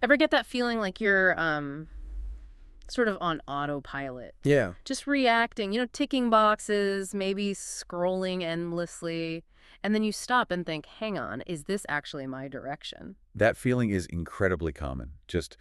Ever get that feeling like you're sort of on autopilot? Yeah, Just reacting, ticking boxes, maybe scrolling endlessly, and then you stop and think, hang on, is this actually my direction? that feeling is incredibly common. Just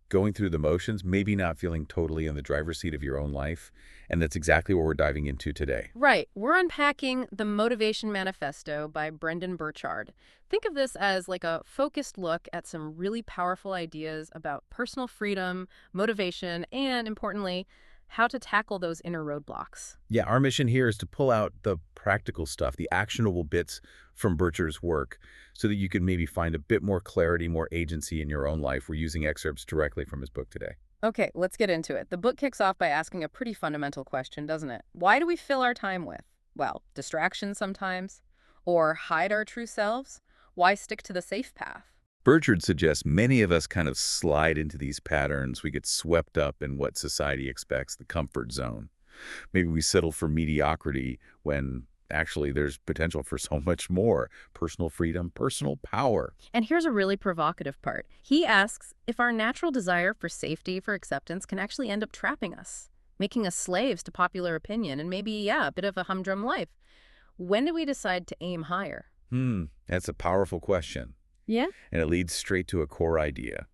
going through the motions, maybe not feeling totally in the driver's seat of your own life. And that's exactly what we're diving into today. Right. We're unpacking The Motivation Manifesto by Brendan Burchard. Think of this as like a focused look at some really powerful ideas about personal freedom, motivation, and importantly, how to tackle those inner roadblocks. Yeah, our mission here is to pull out the practical stuff, the actionable bits from Bircher's work, so that you can maybe find a bit more clarity, more agency in your own life. We're using excerpts directly from his book today. Okay, let's get into it. The book kicks off by asking a pretty fundamental question, doesn't it? Why do we fill our time with? Well, distractions sometimes, or hide our true selves? Why stick to the safe path? Burchard suggests many of us kind of slide into these patterns. We get swept up in what society expects, the comfort zone. Maybe we settle for mediocrity when actually there's potential for so much more: personal freedom, personal power. And here's a really provocative part. He asks if our natural desire for safety, for acceptance, can actually end up trapping us, making us slaves to popular opinion, and maybe, yeah, a bit of a humdrum life. When do we decide to aim higher? That's a powerful question, Yeah? and it leads straight to a core idea.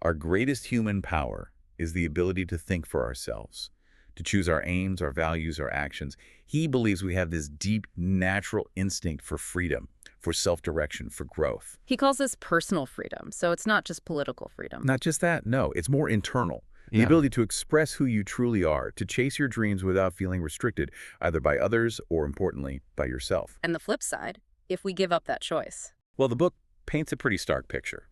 Our greatest human power is the ability to think for ourselves, to choose our aims, our values, our actions. He believes we have this deep, natural instinct for freedom, for self-direction, for growth. He calls this personal freedom, so it's not just political freedom. Not just that, no, it's more internal. The Yeah. ability to express who you truly are, to chase your dreams without feeling restricted, either by others or, importantly, by yourself. And the flip side, if we give up that choice. Well, the book paints a pretty stark picture.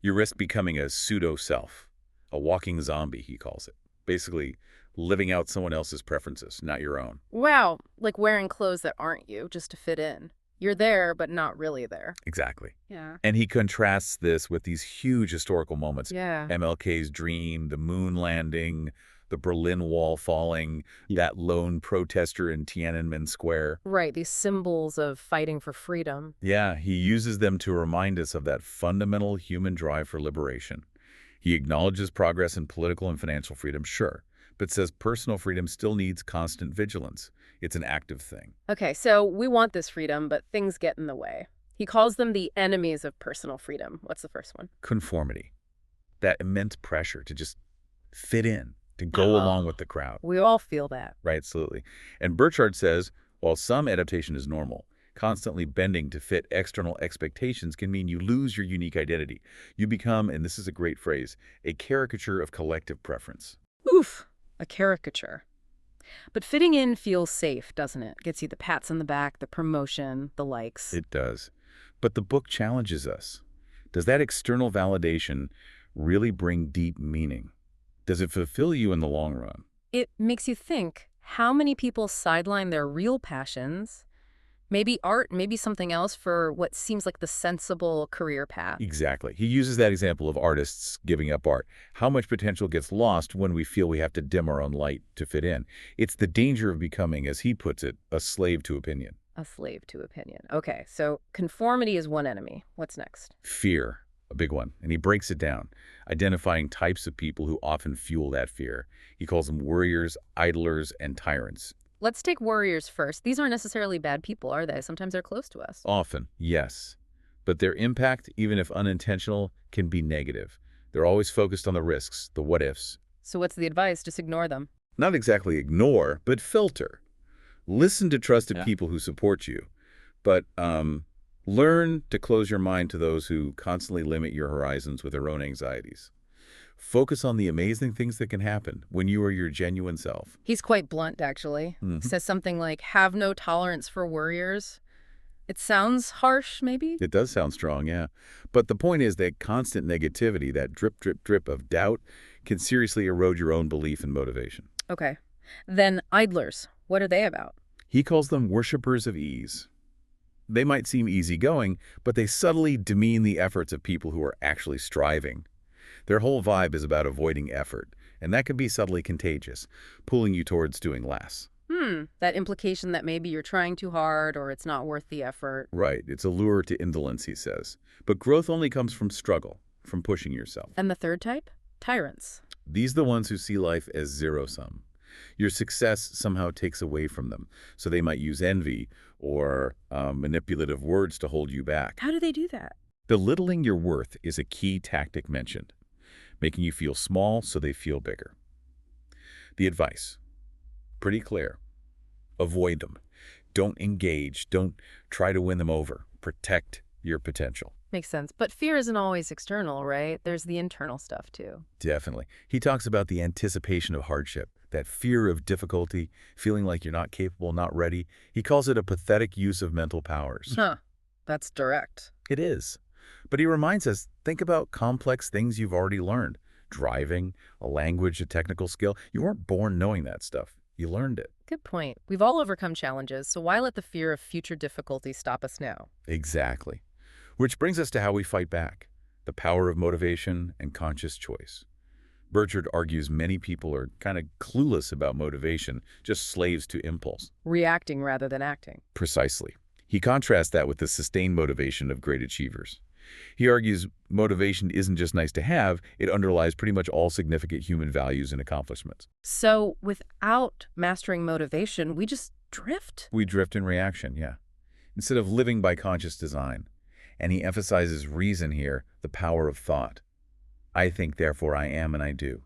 You risk becoming a pseudo-self, a walking zombie, he calls it. Basically, living out someone else's preferences, not your own. Wow, like wearing clothes that aren't you just to fit in. You're there, but not really there. Exactly. Yeah. And he contrasts this with these huge historical moments. Yeah. MLK's dream, the moon landing, the Berlin Wall falling, that lone protester in Tiananmen Square. Right, these symbols of fighting for freedom. Yeah, he uses them to remind us of that fundamental human drive for liberation. He acknowledges progress in political and financial freedom, sure, but says personal freedom still needs constant vigilance. It's an active thing. Okay, so we want this freedom, but things get in the way. He calls them the enemies of personal freedom. What's the first one? Conformity, that immense pressure to just fit in, to go along with the crowd. We all feel that. Right, absolutely. And Burchard says, while some adaptation is normal, constantly bending to fit external expectations can mean you lose your unique identity. You become, and this is a great phrase, a caricature of collective preference. Oof, a caricature. But fitting in feels safe, doesn't it? Gets you the pats on the back, the promotion, the likes. It does. But the book challenges us. Does that external validation really bring deep meaning? Does it fulfill you in the long run? It makes you think, how many people sideline their real passions, maybe art, maybe something else, for what seems like the sensible career path? Exactly. He uses that example of artists giving up art. How much potential gets lost when we feel we have to dim our own light to fit in? It's the danger of becoming, as he puts it, a slave to opinion. A slave to opinion. Okay, so conformity is one enemy. What's next? Fear, a big one. And he breaks it down, identifying types of people who often fuel that fear. He calls them worriers, idlers, and tyrants. Let's take warriors first. These aren't necessarily bad people, are they? Sometimes they're close to us. Often, yes. But their impact, even if unintentional, can be negative. They're always focused on the risks, the what-ifs. So what's the advice? Just ignore them. Not exactly ignore, but filter. Listen to trusted Yeah. people who support you, but learn to close your mind to those who constantly limit your horizons with their own anxieties. Focus on the amazing things that can happen when you are your genuine self. He's quite blunt, actually. Mhm. Says something like, have no tolerance for warriors. It sounds harsh, maybe? It does sound strong, yeah. But the point is that constant negativity, that drip, drip, drip of doubt, can seriously erode your own belief and motivation. Okay. Then idlers. What are they about? He calls them worshippers of ease. They might seem easygoing, but they subtly demean the efforts of people who are actually striving. Their whole vibe is about avoiding effort, and that can be subtly contagious, pulling you towards doing less. That implication that maybe you're trying too hard or it's not worth the effort. Right, it's a lure to indolence, he says. But growth only comes from struggle, from pushing yourself. And the third type? Tyrants. These are the ones who see life as zero-sum. Your success somehow takes away from them, so they might use envy or manipulative words to hold you back. How do they do that? Belittling your worth is a key tactic mentioned, making you feel small so they feel bigger. The advice, pretty clear. Avoid them. Don't engage. Don't try to win them over. Protect your potential. Makes sense. But fear isn't always external, right? There's the internal stuff, too. Definitely. He talks about the anticipation of hardship, that fear of difficulty, feeling like you're not capable, not ready. He calls it a pathetic use of mental powers. Huh. That's direct. It is. But he reminds us, think about complex things you've already learned. Driving, a language, a technical skill. You weren't born knowing that stuff. You learned it. Good point. We've all overcome challenges, so why let the fear of future difficulty stop us now? Exactly. Which brings us to how we fight back, the power of motivation and conscious choice. Burchard argues many people are kind of clueless about motivation, just slaves to impulse. Reacting rather than acting. Precisely. He contrasts that with the sustained motivation of great achievers. He argues motivation isn't just nice to have, it underlies pretty much all significant human values and accomplishments. So without mastering motivation, we just drift? We drift in reaction, yeah, instead of living by conscious design. And he emphasizes reason here, the power of thought. I think, therefore I am, and I do.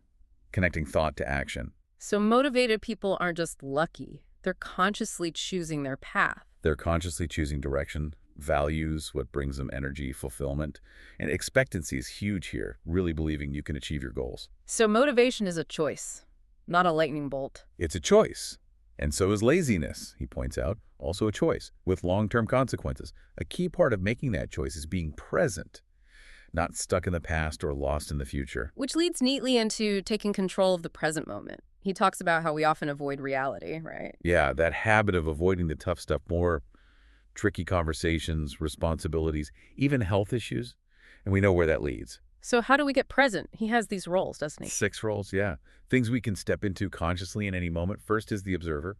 Connecting thought to action. So motivated people aren't just lucky. They're consciously choosing their path. They're consciously choosing direction, values, what brings them energy, fulfillment. And expectancy is huge here, really believing you can achieve your goals. So motivation is a choice, not a lightning bolt. It's a choice. And so is laziness, he points out, also a choice, with long-term consequences. A key part of making that choice is being present, not stuck in the past or lost in the future. Which leads neatly into taking control of the present moment. He talks about how we often avoid reality, right? Yeah, that habit of avoiding the tough stuff, more tricky conversations, responsibilities, even health issues, and we know where that leads. So how do we get present? He has these roles, doesn't he? 6 roles, yeah. Things we can step into consciously in any moment. First is the observer,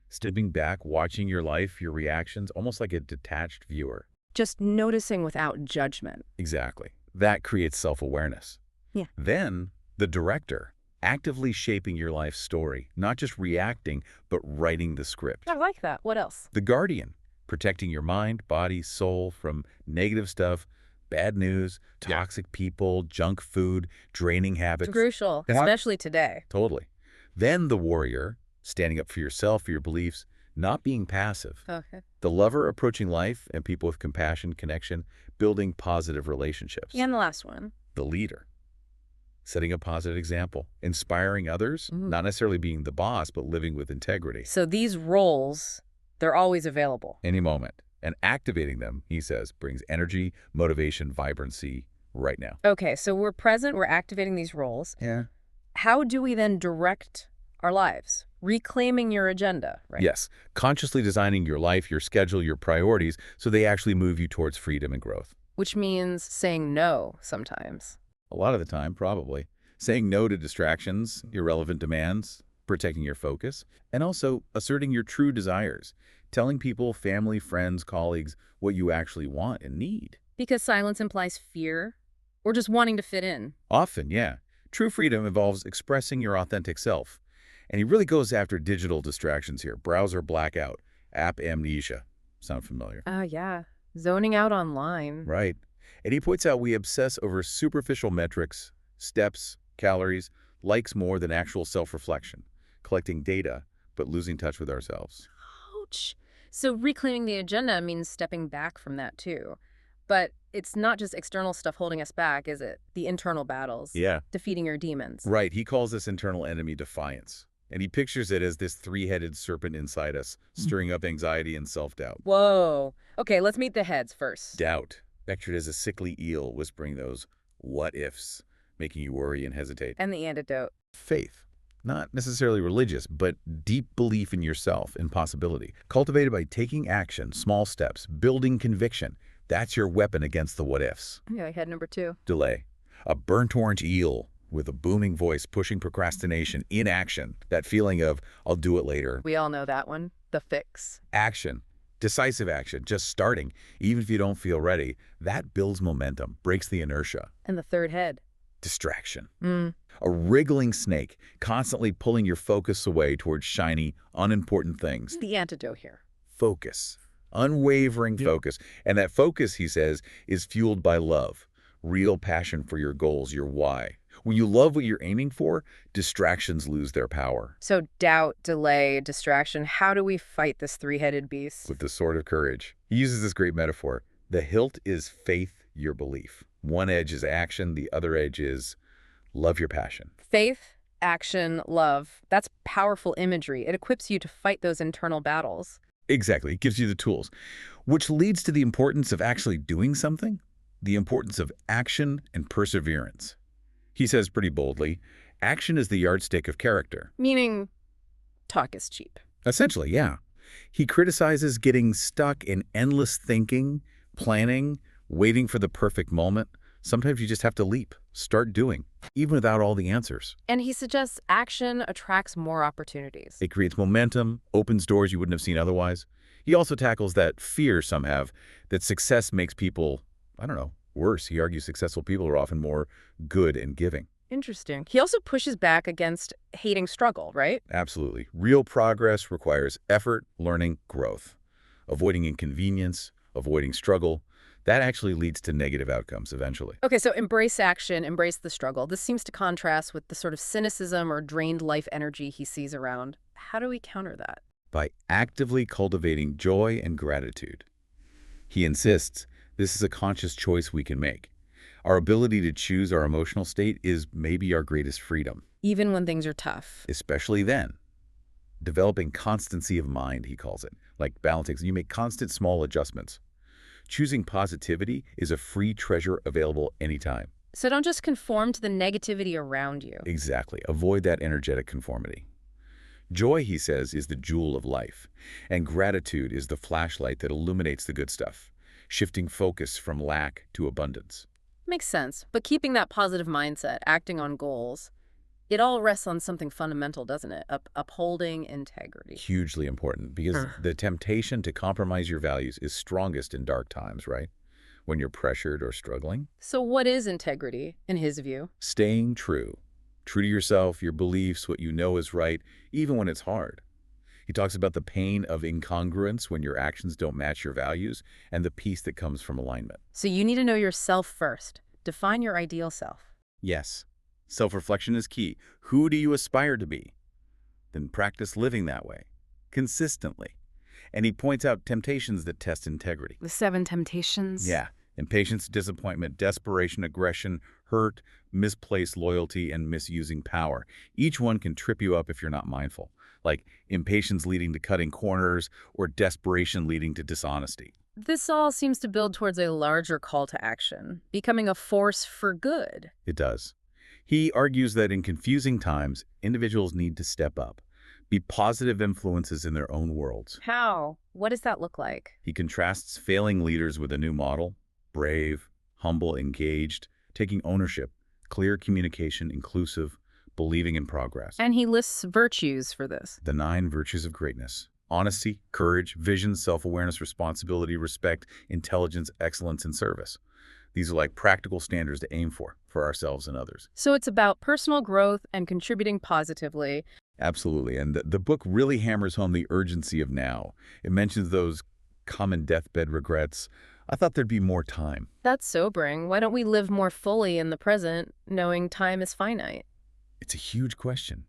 stepping back, watching your life, your reactions, almost like a detached viewer. Just noticing without judgment. Exactly. That creates self-awareness. Yeah. Then the director, actively shaping your life story, not just reacting, but writing the script. I like that. What else? The guardian, protecting your mind, body, soul from negative stuff, bad news, toxic people, junk food, draining habits. It's crucial, Yeah. especially today. Totally. Then the warrior, standing up for yourself, for your beliefs, not being passive. Okay. The lover, approaching life and people with compassion, connection, building positive relationships. And the last one. The leader, setting a positive example, inspiring others, not necessarily being the boss, but living with integrity. So these roles, they're always available. Any moment. And activating them, he says, brings energy, motivation, vibrancy right now. Okay, so we're present, we're activating these roles. Yeah. How do we then direct our lives? Reclaiming your agenda, right? Yes. Consciously designing your life, your schedule, your priorities, so they actually move you towards freedom and growth. Which means saying no sometimes. A lot of the time, probably. Saying no to distractions, irrelevant demands, protecting your focus, and also asserting your true desires, telling people, family, friends, colleagues, what you actually want and need. Because silence implies fear or just wanting to fit in. Often, yeah. True freedom involves expressing your authentic self. And he really goes after digital distractions here. Browser blackout, app amnesia. Sound familiar? Oh, yeah. Zoning out online. Right. And he points out we obsess over superficial metrics, steps, calories, likes more than actual self-reflection, collecting data, but losing touch with ourselves. Ouch. So reclaiming the agenda means stepping back from that too. But it's not just external stuff holding us back, is it? The internal battles. Yeah. Defeating your demons. Right. He calls this internal enemy defiance. And he pictures it as this three-headed serpent inside us, stirring up anxiety and self-doubt. Whoa. Okay, let's meet the heads first. Doubt, pictured as a sickly eel whispering those what-ifs, making you worry and hesitate. And the antidote. Faith, not necessarily religious, but deep belief in yourself and possibility, cultivated by taking action, small steps, building conviction. That's your weapon against the what-ifs. Okay, head number 2. Delay, a burnt orange eel with a booming voice pushing procrastination, inaction, that feeling of, I'll do it later. We all know that one. The fix. Action, Decisive action, just starting, even if you don't feel ready, that builds momentum, breaks the inertia. And the third head. Distraction. Mm. A wriggling snake, constantly pulling your focus away towards shiny, unimportant things. The antidote here. Focus. Unwavering focus. And that focus, he says, is fueled by love. Real passion for your goals, your why. When you love what you're aiming for, distractions lose their power. So doubt, delay, distraction, how do we fight this three-headed beast? With the sword of courage. He uses this great metaphor. The hilt is faith, your belief. One edge is action, the other edge is love your passion. Faith, action, love. That's powerful imagery. It equips you to fight those internal battles. Exactly. It gives you the tools, which leads to the importance of actually doing something, the importance of action and perseverance. He says pretty boldly, action is the yardstick of character. Meaning, talk is cheap. Essentially, yeah. He criticizes getting stuck in endless thinking, planning, waiting for the perfect moment. Sometimes you just have to leap, start doing, even without all the answers. And he suggests action attracts more opportunities. It creates momentum, opens doors you wouldn't have seen otherwise. He also tackles that fear some have, that success makes people, I don't know, worse. He argues successful people are often more good and giving. Interesting. He also pushes back against hating struggle, right? Absolutely. Real progress requires effort, learning, growth. Avoiding inconvenience, avoiding struggle, that actually leads to negative outcomes eventually. Okay, so embrace action, embrace the struggle. This seems to contrast with the sort of cynicism or drained life energy he sees around. How do we counter that? By actively cultivating joy and gratitude. He insists this is a conscious choice we can make. Our ability to choose our emotional state is maybe our greatest freedom. Even when things are tough. Especially then. Developing constancy of mind, he calls it, like balancing. You make constant small adjustments. Choosing positivity is a free treasure available anytime. So don't just conform to the negativity around you. Exactly. Avoid that energetic conformity. Joy, he says, is the jewel of life, and gratitude is the flashlight that illuminates the good stuff, shifting focus from lack to abundance. Makes sense. But keeping that positive mindset, acting on goals, it all rests on something fundamental, doesn't it? Upholding integrity. Hugely important, because the temptation to compromise your values is strongest in dark times, right? When you're pressured or struggling. So what is integrity, in his view? Staying true. True to yourself, your beliefs, what you know is right, even when it's hard. He talks about the pain of incongruence when your actions don't match your values and the peace that comes from alignment. So you need to know yourself first. Define your ideal self. Yes. Self-reflection is key. Who do you aspire to be? Then practice living that way, consistently. And he points out temptations that test integrity. The 7 temptations? Yeah. Impatience, disappointment, desperation, aggression, hurt, misplaced loyalty, and misusing power. Each one can trip you up if you're not mindful, like impatience leading to cutting corners or desperation leading to dishonesty. This all seems to build towards a larger call to action, becoming a force for good. It does. He argues that in confusing times, individuals need to step up, be positive influences in their own worlds. How? What does that look like? He contrasts failing leaders with a new model: brave, humble, engaged, taking ownership, clear communication, inclusive, believing in progress. And he lists virtues for this. The 9 virtues of greatness: honesty, courage, vision, self-awareness, responsibility, respect, intelligence, excellence, and service. These are like practical standards to aim for ourselves and others. So it's about personal growth and contributing positively. Absolutely. And the book really hammers home the urgency of now. It mentions those common deathbed regrets. I thought there'd be more time. That's sobering. Why don't we live more fully in the present, knowing time is finite? It's a huge question.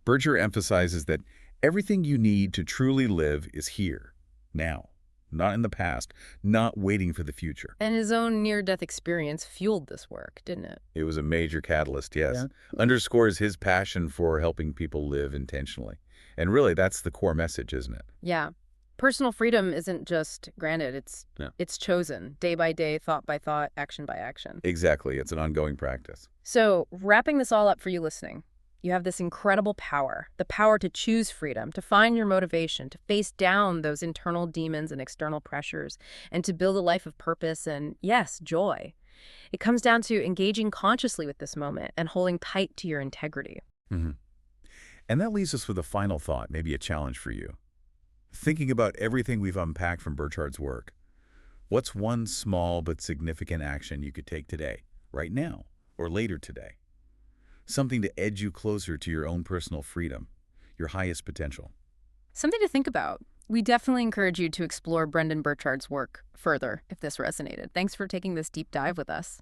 Berger emphasizes that everything you need to truly live is here, now, not in the past, not waiting for the future. And his own near-death experience fueled this work, didn't it? It was a major catalyst, yes. Yeah. Underscores his passion for helping people live intentionally. And really, that's the core message, isn't it? Yeah. Personal freedom isn't just granted, it's chosen, day by day, thought by thought, action by action. Exactly. It's an ongoing practice. So, wrapping this all up for you listening, you have this incredible power, the power to choose freedom, to find your motivation, to face down those internal demons and external pressures, and to build a life of purpose and, yes, joy. It comes down to engaging consciously with this moment and holding tight to your integrity. And that leaves us with a final thought, maybe a challenge for you. Thinking about everything we've unpacked from Burchard's work, what's one small but significant action you could take today, right now, or later today? Something to edge you closer to your own personal freedom, your highest potential. Something to think about. We definitely encourage you to explore Brendan Burchard's work further if this resonated. Thanks for taking this deep dive with us.